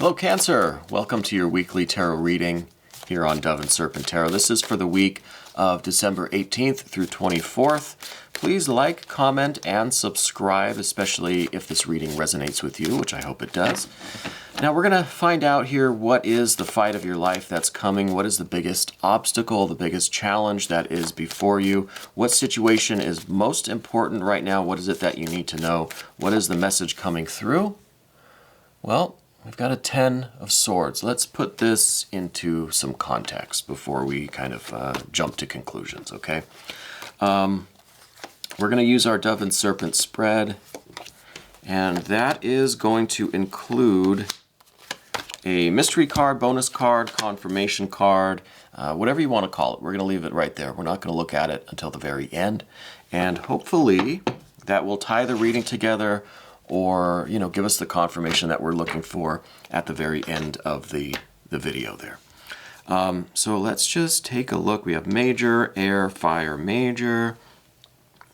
Hello Cancer, welcome to your weekly tarot reading here on Dove and Serpent Tarot. This is for the week of December 18th through 24th. Please like, comment, and subscribe, especially if this reading resonates with you, which I hope it does. Now we're going to find out here what is the fight of your life that's coming, what is the biggest obstacle, the biggest challenge that is before you, what situation is most important right now, what is it that you need to know, what is the message coming through? Well, we've got a 10 of Swords. Let's put this into some context before we kind of jump to conclusions, okay? We're going to use our Dove and Serpent spread, and that is going to include a mystery card, bonus card, confirmation card, whatever you want to call it. We're going to leave it right there. We're not going to look at it until the very end, and hopefully that will tie the reading together, or, you know, give us the confirmation that we're looking for at the very end of the video there. So let's just take a look. We have major, air, fire, major,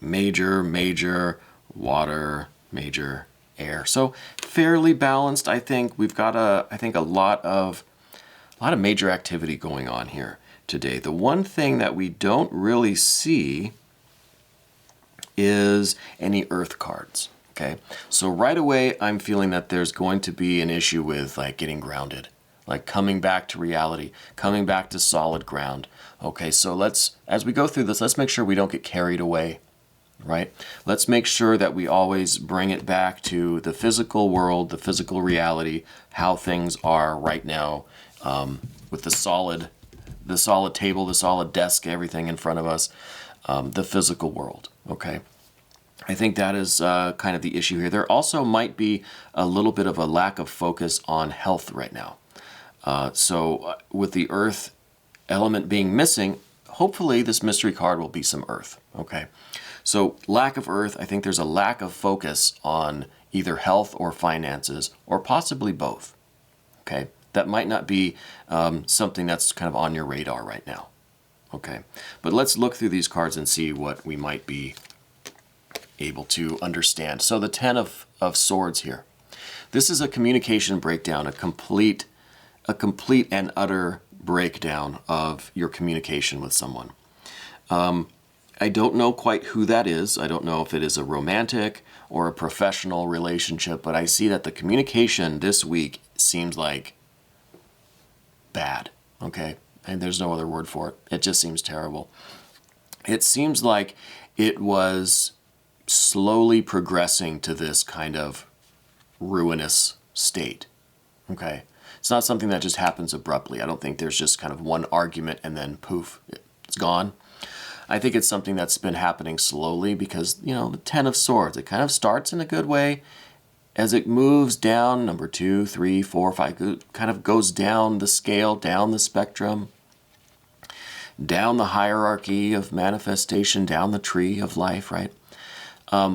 major, major, water, major, air. So fairly balanced, I think. We've got a lot of major activity going on here today. The one thing that we don't really see is any earth cards. Okay, so right away, I'm feeling that there's going to be an issue with like getting grounded, like coming back to reality, coming back to solid ground. Okay, so as we go through this, let's make sure we don't get carried away, right? Let's make sure that we always bring it back to the physical world, the physical reality, how things are right now, with the solid table, the solid desk, everything in front of us, the physical world, okay? I think that is kind of the issue here. There also might be a little bit of a lack of focus on health right now. So with the earth element being missing, hopefully this mystery card will be some earth, okay? So lack of earth, I think there's a lack of focus on either health or finances, or possibly both, okay? That might not be something that's kind of on your radar right now, okay? But let's look through these cards and see what we might be able to understand. So the 10 of Swords here. This is a communication breakdown, a complete and utter breakdown of your communication with someone. I don't know quite who that is. I don't know if it is a romantic or a professional relationship, but I see that the communication this week seems like bad, okay? And there's no other word for it. It just seems terrible. It seems like it was slowly progressing to this kind of ruinous state, okay? It's not something that just happens abruptly. I don't think there's just kind of one argument and then poof, it's gone. I think it's something that's been happening slowly because, you know, the 10 of Swords, it kind of starts in a good way. As it moves down, number 2, 3, 4, 5, kind of goes down the scale, down the spectrum, down the hierarchy of manifestation, down the tree of life, right?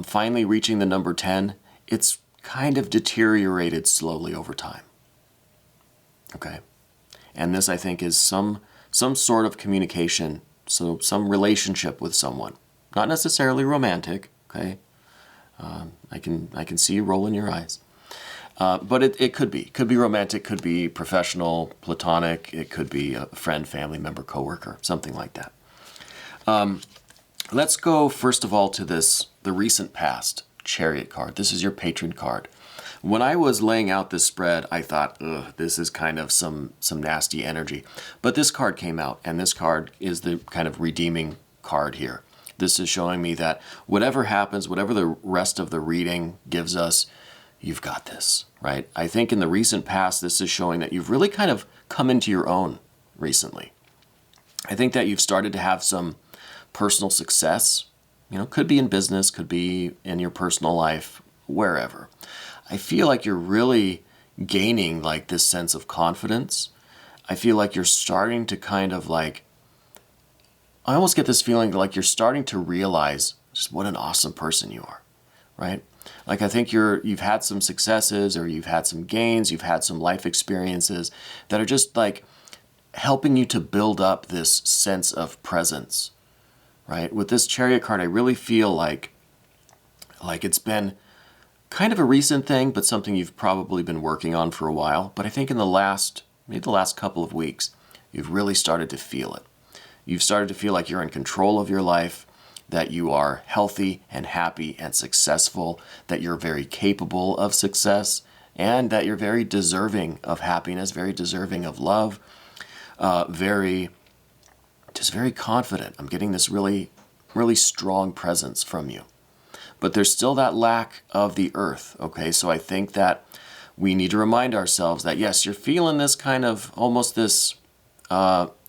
Finally reaching the number 10, it's kind of deteriorated slowly over time. Okay, and this I think is some sort of communication, so some relationship with someone, not necessarily romantic. Okay, I can see you rolling your eyes, but it could be romantic, could be professional, platonic, it could be a friend, family member, coworker, something like that. Let's go first of all to the recent past Chariot card. This is your patron card. When I was laying out this spread, I thought, ugh, this is kind of some nasty energy. But this card came out, and this card is the kind of redeeming card here. This is showing me that whatever happens, whatever the rest of the reading gives us, you've got this, right? I think in the recent past, this is showing that you've really kind of come into your own recently. I think that you've started to have some personal success, you know, could be in business, could be in your personal life, wherever. I feel like you're really gaining like this sense of confidence. I feel like you're starting to kind of like, I almost get this feeling like you're starting to realize just what an awesome person you are, right? Like I think you've had some successes, or you've had some gains, you've had some life experiences that are just like helping you to build up this sense of presence, right? With this Chariot card, I really feel like it's been kind of a recent thing, but something you've probably been working on for a while. But I think in maybe the last couple of weeks, you've really started to feel it. You've started to feel like you're in control of your life, that you are healthy and happy and successful, that you're very capable of success, and that you're very deserving of happiness, very deserving of love, very confident. I'm getting this really, really strong presence from you. But there's still that lack of the earth, okay? So I think that we need to remind ourselves that, yes, you're feeling this kind of, almost this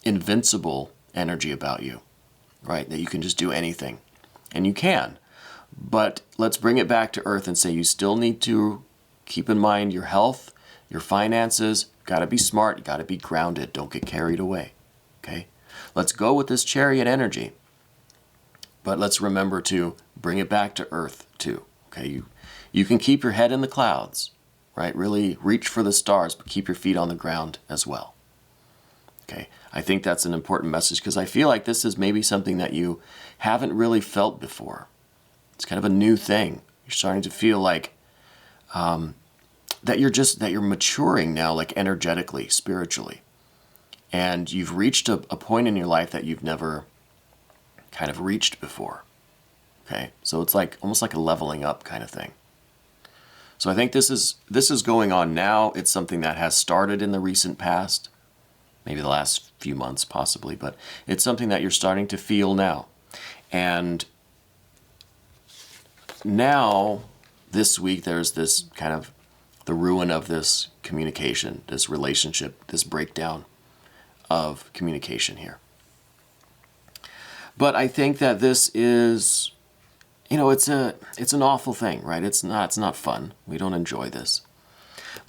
invincible energy about you, right? That you can just do anything. And you can. But let's bring it back to earth and say you still need to keep in mind your health, your finances. Got to be smart. You got to be grounded. Don't get carried away, okay? Let's go with this chariot energy. But let's remember to bring it back to earth too, okay? You can keep your head in the clouds, right? Really reach for the stars, but keep your feet on the ground as well. Okay, I think that's an important message because I feel like this is maybe something that you haven't really felt before. It's kind of a new thing. You're starting to feel like that you're maturing now, like energetically, spiritually. And you've reached a point in your life that you've never kind of reached before. Okay, so it's like almost like a leveling up kind of thing. So I think this is going on now. It's something that has started in the recent past, maybe the last few months possibly, but it's something that you're starting to feel now. And now, this week, there's this kind of the ruin of this communication, this relationship, this breakdown of communication here. But I think that this is, it's an awful thing, right? It's not fun. We don't enjoy this.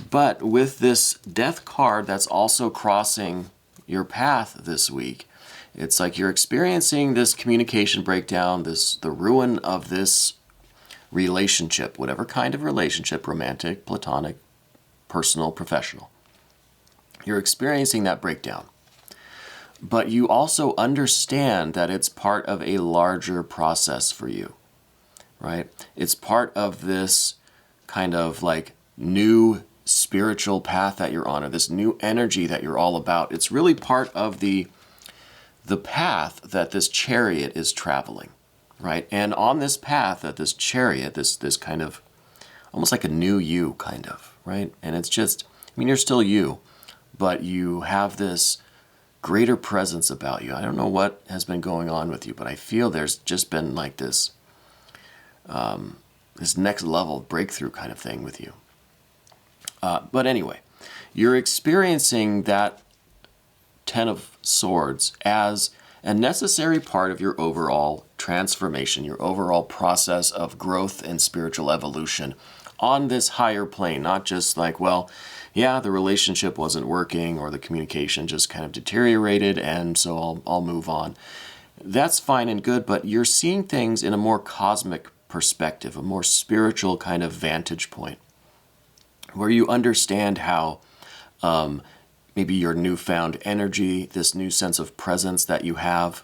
But with this death card that's also crossing your path this week, it's like you're experiencing this communication breakdown, the ruin of this relationship, whatever kind of relationship, romantic, platonic, personal, professional. You're experiencing that breakdown. But you also understand that it's part of a larger process for you, right? It's part of this kind of like new spiritual path that you're on, or this new energy that you're all about. It's really part of the path that this chariot is traveling, right? And on this path that this chariot, this kind of almost like a new you kind of, right? And it's just, you're still you, but you have this greater presence about you. I don't know what has been going on with you, but I feel there's just been like this this next level breakthrough kind of thing with you. But anyway, you're experiencing that Ten of Swords as a necessary part of your overall transformation, your overall process of growth and spiritual evolution on this higher plane, not just like, well, yeah, the relationship wasn't working or the communication just kind of deteriorated and so I'll move on. That's fine and good, but you're seeing things in a more cosmic perspective, a more spiritual kind of vantage point, where you understand how maybe your newfound energy, this new sense of presence that you have,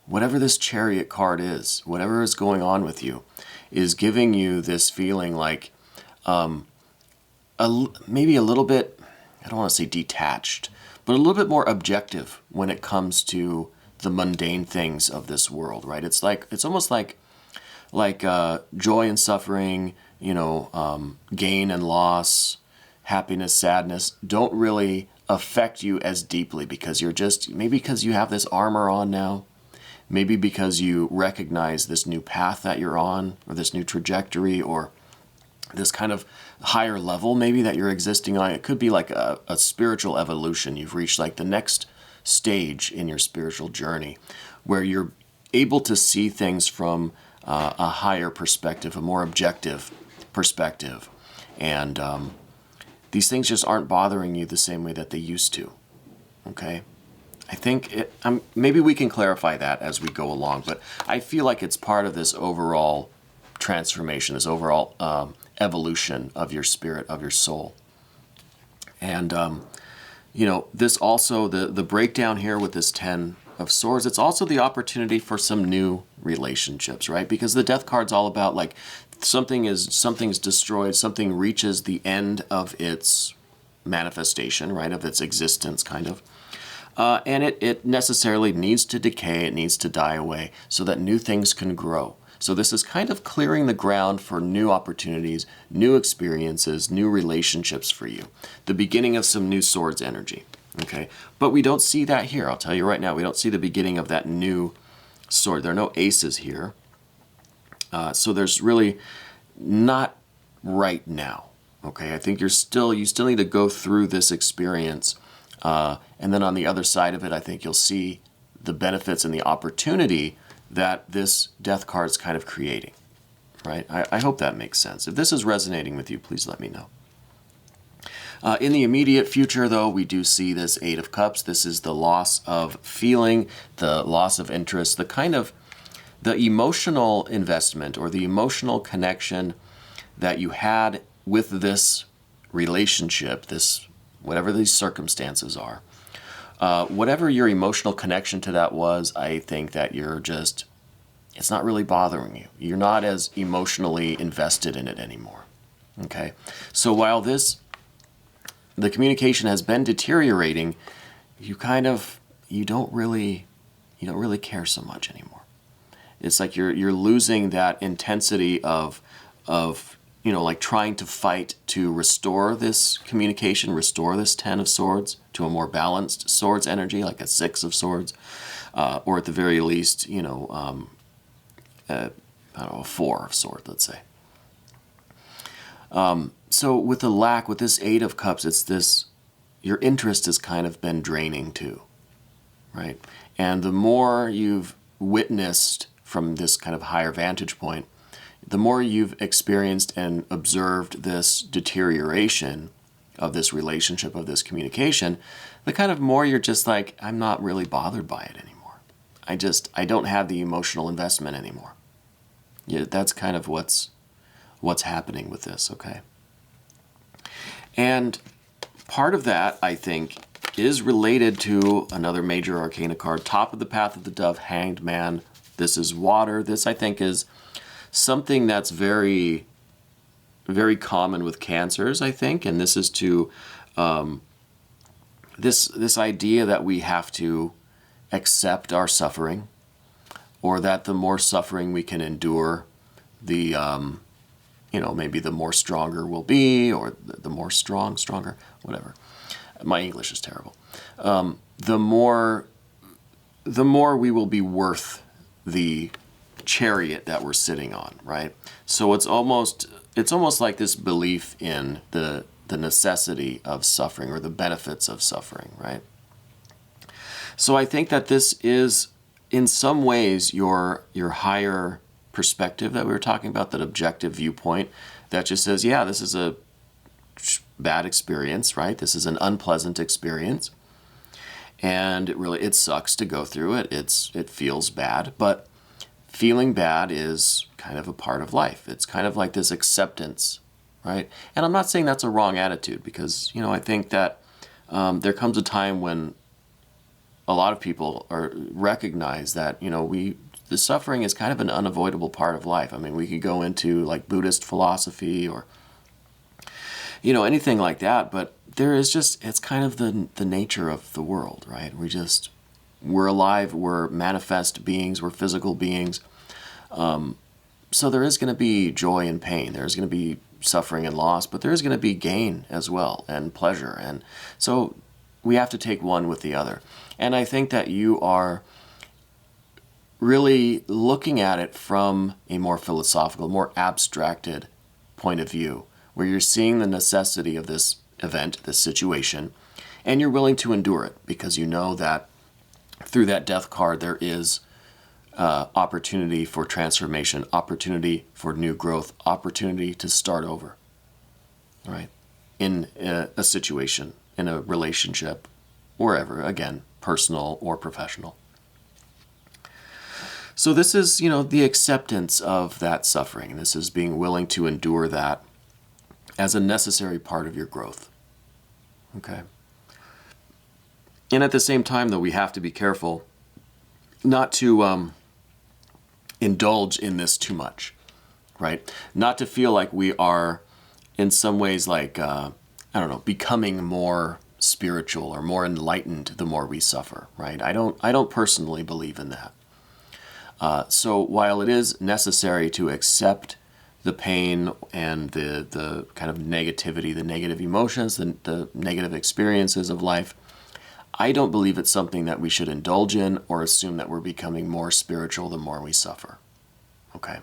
whatever this chariot card is, whatever is going on with you, is giving you this feeling like maybe a little bit, I don't want to say detached, but a little bit more objective when it comes to the mundane things of this world, right? It's almost like joy and suffering, gain and loss, happiness, sadness don't really affect you as deeply because maybe because you have this armor on now, maybe because you recognize this new path that you're on, or this new trajectory, or this kind of higher level maybe that you're existing on. It could be like a spiritual evolution. You've reached like the next stage in your spiritual journey where you're able to see things from a higher perspective, a more objective perspective. And these things just aren't bothering you the same way that they used to, okay? I think maybe we can clarify that as we go along, but I feel like it's part of this overall transformation, this overall evolution of your spirit, of your soul. And, this also, the breakdown here with this Ten of Swords, it's also the opportunity for some new relationships, right? Because the Death card's all about like something's destroyed, something reaches the end of its manifestation, right, of its existence, kind of. And it necessarily needs to decay, it needs to die away so that new things can grow. So this is kind of clearing the ground for new opportunities, new experiences, new relationships for you. The beginning of some new swords energy, okay? But we don't see that here. I'll tell you right now, we don't see the beginning of that new sword. There are no aces here. So there's really not right now, okay? I think you still need to go through this experience. And then on the other side of it, I think you'll see the benefits and the opportunity that this death card is kind of creating, right? I hope that makes sense. If this is resonating with you, please let me know. In the immediate future, though, we do see this Eight of Cups. This is the loss of feeling, the loss of interest, the kind of the emotional investment or the emotional connection that you had with this relationship, this whatever these circumstances are. Whatever your emotional connection to that was, I think that it's not really bothering you. You're not as emotionally invested in it anymore. Okay? So while the communication has been deteriorating, you don't really care so much anymore. It's like you're losing that intensity of like trying to fight to restore this communication, restore this Ten of Swords to a more balanced swords energy, like a Six of Swords, or at the very least, a Four of Swords, let's say. So with this Eight of Cups, it's this, your interest has kind of been draining too, right? And the more you've witnessed from this kind of higher vantage point, the more you've experienced and observed this deterioration of this relationship, of this communication, the kind of more you're just like, I'm not really bothered by it anymore. I don't have the emotional investment anymore. Yeah, that's kind of what's happening with this, okay? And part of that, I think, is related to another major arcana card, top of the Path of the Dove, Hanged Man. This is water. This, I think, is something that's very, very common with cancers, I think, and this is to this idea that we have to accept our suffering, or that the more suffering we can endure, the maybe the more stronger we'll be, or the more stronger, whatever. My English is terrible. The more we will be worth the chariot that we're sitting on, right? So it's almost like this belief in the necessity of suffering, or the benefits of suffering, right? So I think that this is, in some ways, your higher perspective that we were talking about, that objective viewpoint that just says, yeah, this is a bad experience, right? This is an unpleasant experience, and it sucks to go through it. It feels bad, but feeling bad is kind of a part of life. It's kind of like this acceptance, right? And I'm not saying that's a wrong attitude, because I think that there comes a time when a lot of people recognize that the suffering is kind of an unavoidable part of life. I mean, we could go into like Buddhist philosophy or anything like that, but it's kind of the nature of the world, right? We're alive, we're manifest beings, we're physical beings. So there is going to be joy and pain. There's going to be suffering and loss, but there is going to be gain as well, and pleasure. And so we have to take one with the other. And I think that you are really looking at it from a more philosophical, more abstracted point of view, where you're seeing the necessity of this event, this situation, and you're willing to endure it, because you know that through that death card there is opportunity for transformation, opportunity for new growth, opportunity to start over, right? In a situation, in a relationship, wherever, again, personal or professional. So this is, the acceptance of that suffering. This is being willing to endure that as a necessary part of your growth, okay? And at the same time, though, we have to be careful not to indulge in this too much, right? Not to feel like we are in some ways like, I don't know, becoming more spiritual or more enlightened the more we suffer, right? I don't personally believe in that. So while it is necessary to accept the pain and the kind of negativity, the negative emotions, the negative experiences of life, I don't believe it's something that we should indulge in or assume that we're becoming more spiritual the more we suffer. Okay?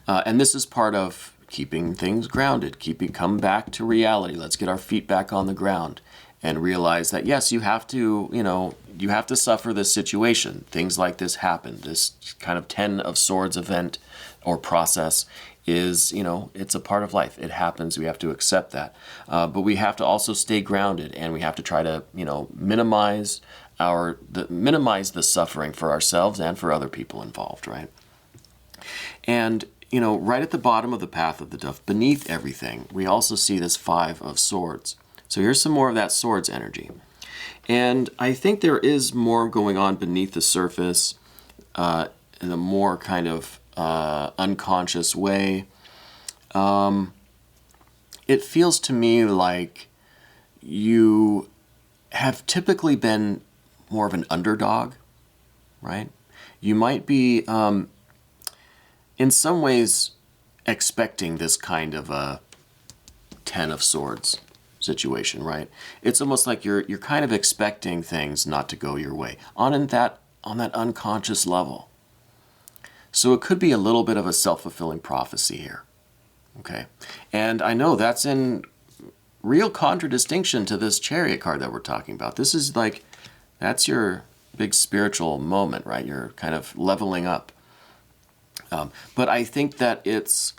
And this is part of keeping things grounded, come back to reality. Let's get our feet back on the ground and realize that, yes, you have to, you have to suffer this situation. Things like this happen. This kind of 10 of Swords event or process is, it's a part of life. It happens. We have to accept that. But we have to also stay grounded, and we have to try to, minimize the suffering for ourselves and for other people involved, right? And, right at the bottom of the path of the dove, beneath everything, we also see this 5 of Swords. So here's some more of that Swords energy. And I think there is more going on beneath the surface in a more kind of unconscious way. It feels to me like you have typically been more of an underdog, right? You might be, in some ways, expecting this kind of a 10 of Swords situation, right? It's almost like you're kind of expecting things not to go your way on that unconscious level. So it could be a little bit of a self-fulfilling prophecy here, okay? And I know that's in real contradistinction to this Chariot card that we're talking about. This is like, that's your big spiritual moment, right? You're kind of leveling up. But I think that it's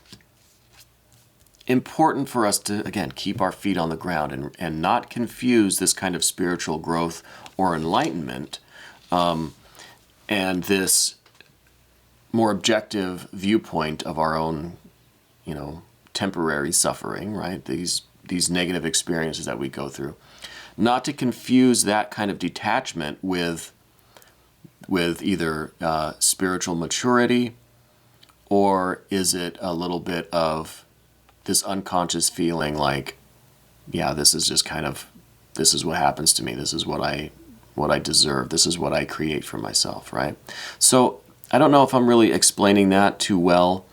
important for us to, again, keep our feet on the ground and not confuse this kind of spiritual growth or enlightenment and this more objective viewpoint of our own, temporary suffering, right? These negative experiences that we go through. Not to confuse that kind of detachment with either spiritual maturity, or is it a little bit of this unconscious feeling like, yeah, this is what happens to me. This is what I deserve. This is what I create for myself, right? So I don't know if I'm really explaining that too well,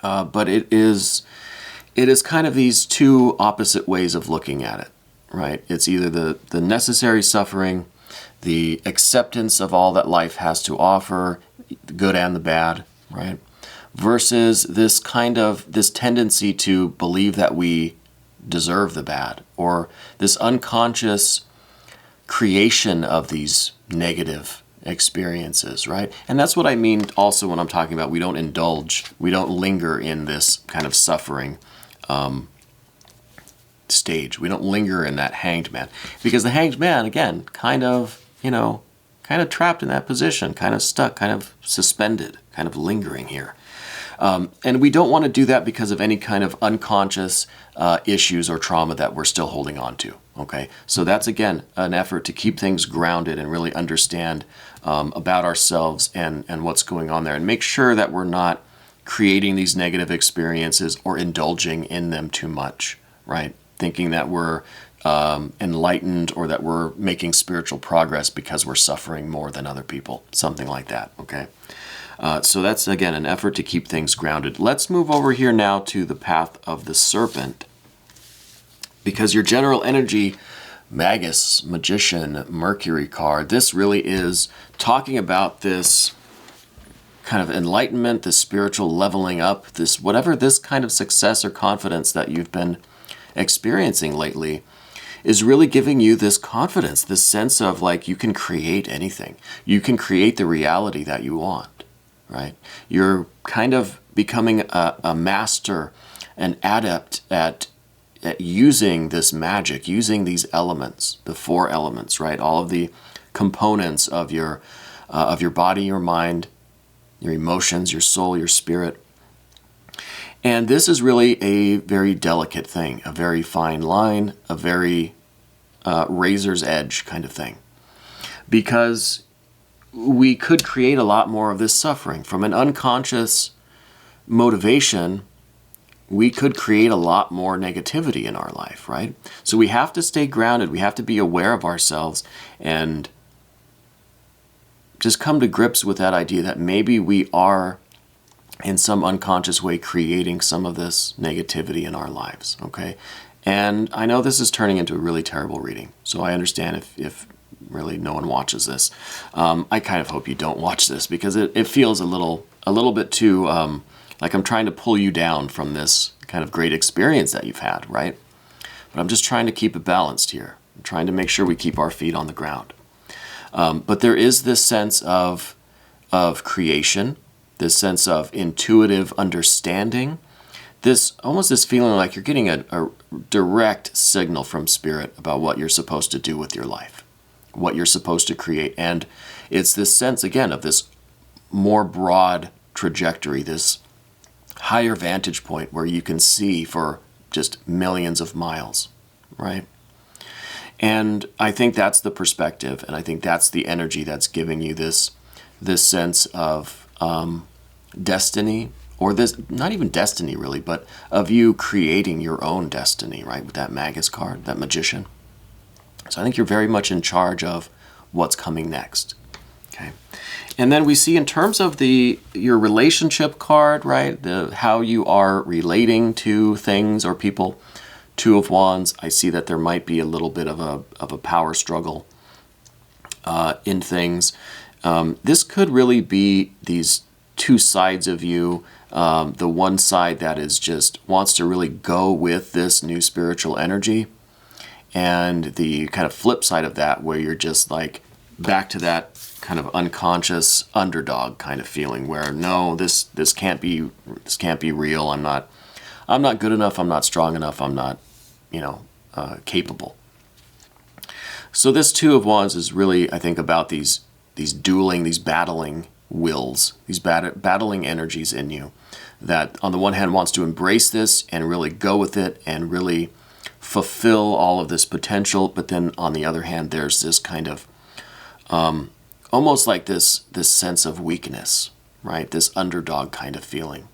but it is kind of these two opposite ways of looking at it, right? It's either the necessary suffering, the acceptance of all that life has to offer, the good and the bad, right? Versus this tendency to believe that we deserve the bad, or this unconscious creation of these negative experiences, right? And that's what I mean also when I'm talking about we don't indulge, we don't linger in this kind of suffering stage. We don't linger in that hanged man, because the hanged man, again, kind of trapped in that position, kind of stuck, kind of suspended, kind of lingering here. And we don't want to do that because of any kind of unconscious issues or trauma that we're still holding on to, okay? So that's, again, an effort to keep things grounded and really understand about ourselves and what's going on there, and make sure that we're not creating these negative experiences or indulging in them too much, right? Thinking that we're enlightened or that we're making spiritual progress because we're suffering more than other people, something like that, okay? So that's, again, an effort to keep things grounded. Let's move over here now to the path of the Serpent, because your general energy, Magus, Magician, Mercury card, this really is talking about this kind of enlightenment, this spiritual leveling up, this whatever this kind of success or confidence that you've been experiencing lately is really giving you this confidence, this sense of like you can create anything. You can create the reality that you want, right? You're kind of becoming a master, an adept at using this magic, using these elements, the 4 elements, right? All of the components of your body, your mind, your emotions, your soul, your spirit. And this is really a very delicate thing, a very fine line, a very razor's edge kind of thing. Because we could create a lot more of this suffering from an unconscious motivation, we could create a lot more negativity in our life, right? So we have to stay grounded. We have to be aware of ourselves and just come to grips with that idea that maybe we are in some unconscious way creating some of this negativity in our lives, okay? And I know this is turning into a really terrible reading, so I understand if really no one watches this. I kind of hope you don't watch this because it feels a little bit too like I'm trying to pull you down from this kind of great experience that you've had, right? But I'm just trying to keep it balanced here. I'm trying to make sure we keep our feet on the ground. But there is this sense of creation, this sense of intuitive understanding, this feeling like you're getting a direct signal from Spirit about what you're supposed to do with your life, what you're supposed to create. And it's this sense, again, of this more broad trajectory, this higher vantage point where you can see for just millions of miles, right? And I think that's the perspective, and I think that's the energy that's giving you this sense of destiny, or this, not even destiny really, but of you creating your own destiny, right? With that Magus card, that Magician. So I think you're very much in charge of what's coming next, okay? And then we see in terms of your relationship card, right? How you are relating to things or people. Two of Wands, I see that there might be a little bit of a power struggle in things. This could really be these two sides of you. The one side that is just wants to really go with this new spiritual energy, and the kind of flip side of that where you're just like back to that kind of unconscious underdog kind of feeling where no, this can't be real. I'm not good enough. I'm not strong enough. I'm not, capable. So this Two of Wands is really, I think, about these dueling, these battling wills, these battling energies in you that on the one hand wants to embrace this and really go with it and really fulfill all of this potential, but then on the other hand there's this kind of almost like this sense of weakness, right? This underdog kind of feeling.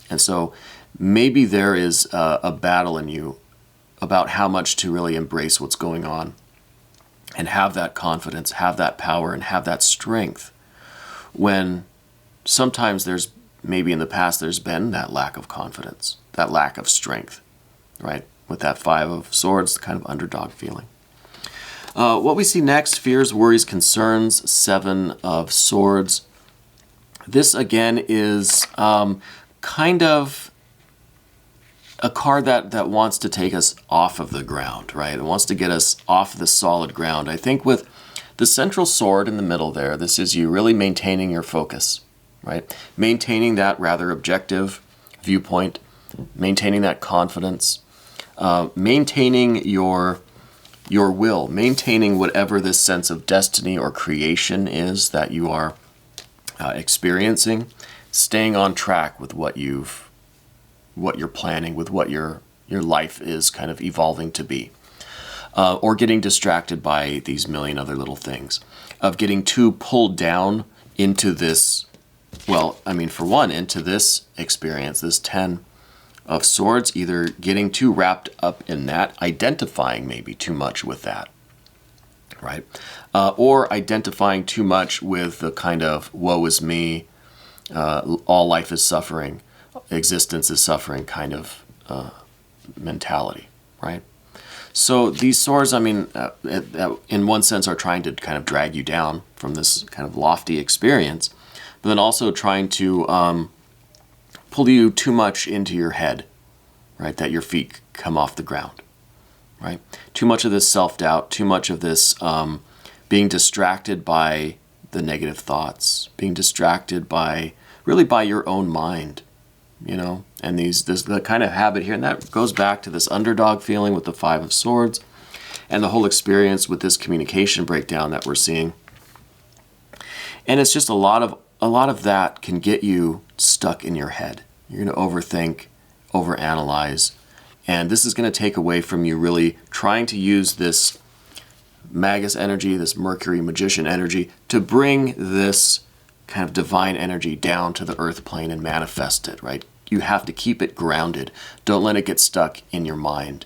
And so maybe there is a battle in you about how much to really embrace what's going on and have that confidence, have that power, and have that strength when sometimes maybe in the past there's been that lack of confidence, that lack of strength, right? With that Five of Swords, the kind of underdog feeling. What we see next, fears, worries, concerns, Seven of Swords. This again is kind of a card that wants to take us off of the ground, right? It wants to get us off the solid ground. I think with the central sword in the middle there, this is you really maintaining your focus, right? Maintaining that rather objective viewpoint, maintaining that confidence, maintaining your will, maintaining whatever this sense of destiny or creation is that you are experiencing, staying on track with what you're planning, with what your life is kind of evolving to be. Or getting distracted by these million other little things, of getting too pulled down into this, for one, into this experience, this 10 of Swords, either getting too wrapped up in that, identifying maybe too much with that, right? Or identifying too much with the kind of woe is me, all life is suffering, existence is suffering kind of mentality, right? So these swords, in one sense, are trying to kind of drag you down from this kind of lofty experience, but then also trying to pull you too much into your head, right? That your feet come off the ground, right? Too much of this self-doubt, too much of this being distracted by the negative thoughts, being distracted by your own mind, and the kind of habit here, and that goes back to this underdog feeling with the Five of Swords and the whole experience with this communication breakdown that we're seeing. And it's just a lot of that can get you stuck in your head. You're going to overthink, overanalyze, and this is going to take away from you really trying to use this Magus energy, this Mercury Magician energy, to bring this kind of divine energy down to the earth plane and manifest it, right? you have to keep it grounded. Don't let it get stuck in your mind,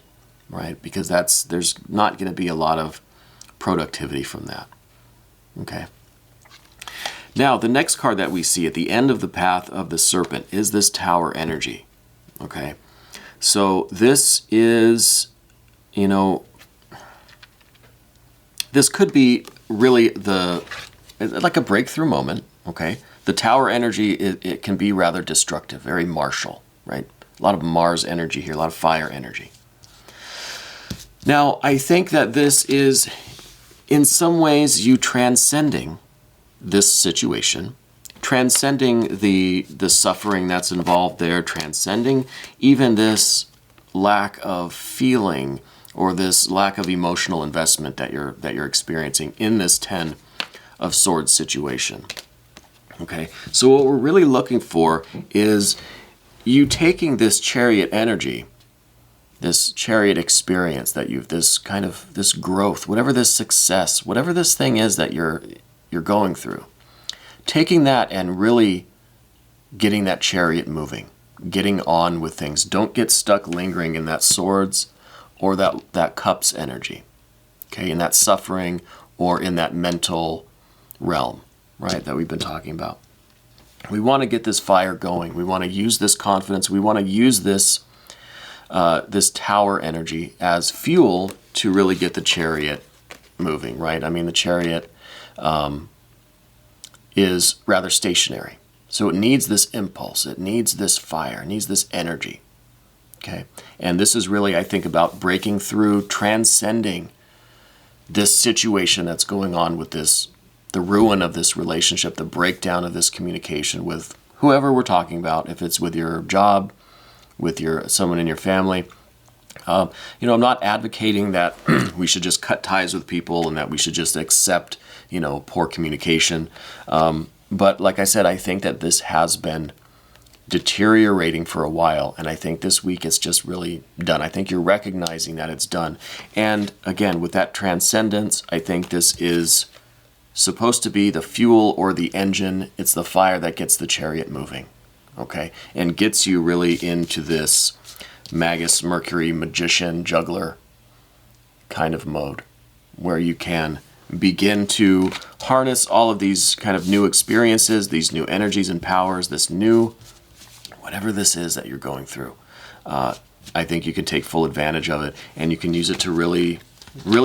right? Because there's not going to be a lot of productivity from that. Okay. Now, the next card that we see at the end of the path of the Serpent is this Tower energy. Okay. So this is, this could be really like a breakthrough moment. Okay. The Tower energy, it can be rather destructive, very martial, right? A lot of Mars energy here, a lot of fire energy. Now, I think that this is, in some ways, you transcending this situation, transcending the suffering that's involved there, transcending even this lack of feeling or this lack of emotional investment that you're experiencing in this Ten of Swords situation. Okay, so what we're really looking for is you taking this Chariot energy, this Chariot experience that this growth, whatever this success, whatever this thing is that you're going through, taking that and really getting that Chariot moving, getting on with things. Don't get stuck lingering in that Swords or that Cups energy, okay, in that suffering or in that mental realm, right, that we've been talking about. We want to get this fire going. We want to use this confidence. We want to use this Tower energy as fuel to really get the Chariot moving, right? I mean, the Chariot is rather stationary. So it needs this impulse. It needs this fire. It needs this energy, okay? And this is really, I think, about breaking through, transcending this situation that's going on with the ruin of this relationship, the breakdown of this communication with whoever we're talking about, if it's with your job, with someone in your family. I'm not advocating that we should just cut ties with people and that we should just accept, poor communication. But like I said, I think that this has been deteriorating for a while, and I think this week it's just really done. I think you're recognizing that it's done. And again, with that transcendence, I think this is supposed to be the fuel or the engine. It's the fire that gets the Chariot moving, okay, and gets you really into this Magus, Mercury, magician, juggler kind of mode, where you can begin to harness all of these kind of new experiences, these new energies and powers, this new, whatever this is that you're going through. I think you can take full advantage of it, and you can use it to really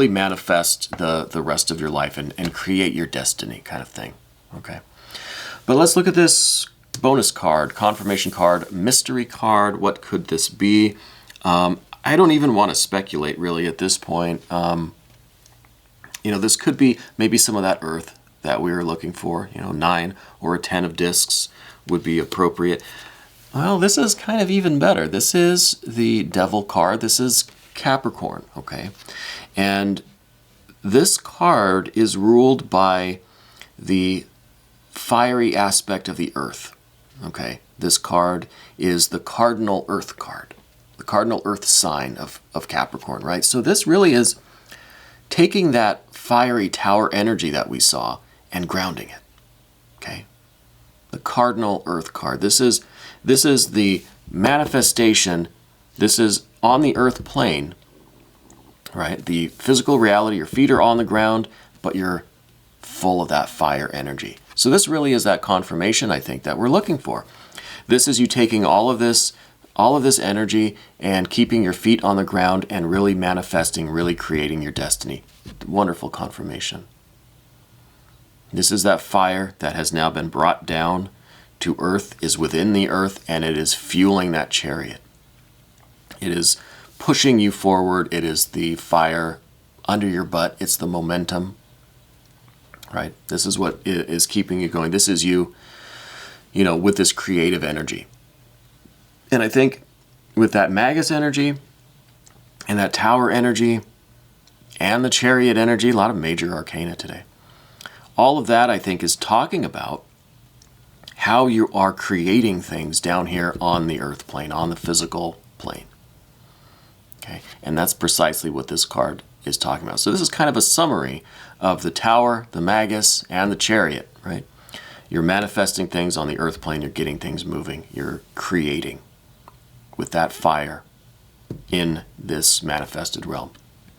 manifest the rest of your life and create your destiny kind of thing. Okay. But let's look at this bonus card, confirmation card, mystery card. What could this be? I don't even want to speculate really at this point. This could be maybe some of that earth that we were looking for. 9 or a 10 of discs would be appropriate. Well, this is kind of even better. This is the Devil card. This is Capricorn, okay? And this card is ruled by the fiery aspect of the earth, okay? This card is the cardinal earth card, the cardinal earth sign of Capricorn, right? So this really is taking that fiery Tower energy that we saw and grounding it, okay? The cardinal earth card. This is the manifestation. This is on the earth plane, right? The physical reality, your feet are on the ground, but you're full of that fire energy. So this really is that confirmation, I think, that we're looking for. This is you taking all of this energy and keeping your feet on the ground and really manifesting, really creating your destiny. Wonderful confirmation. This is that fire that has now been brought down to earth, is within the earth, and it is fueling that Chariot. It is pushing you forward. It is the fire under your butt. It's the momentum, right? This is what is keeping you going. This is you, with this creative energy. And I think with that Magus energy and that Tower energy and the Chariot energy, a lot of major arcana today. All of that, I think, is talking about how you are creating things down here on the earth plane, on the physical plane. Okay, and that's precisely what this card is talking about. So this is kind of a summary of the Tower, the Magus, and the Chariot, right? You're manifesting things on the earth plane. You're getting things moving. You're creating with that fire in this manifested realm.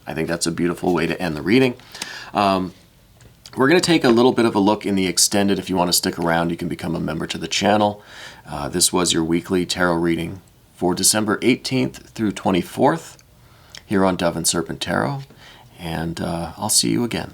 I think that's a beautiful way to end the reading. We're going to take a little bit of a look in the extended. If you want to stick around, you can become a member to the channel. This was your weekly tarot reading for December 18th through 24th here on Dove and Serpent Tarot. And I'll see you again.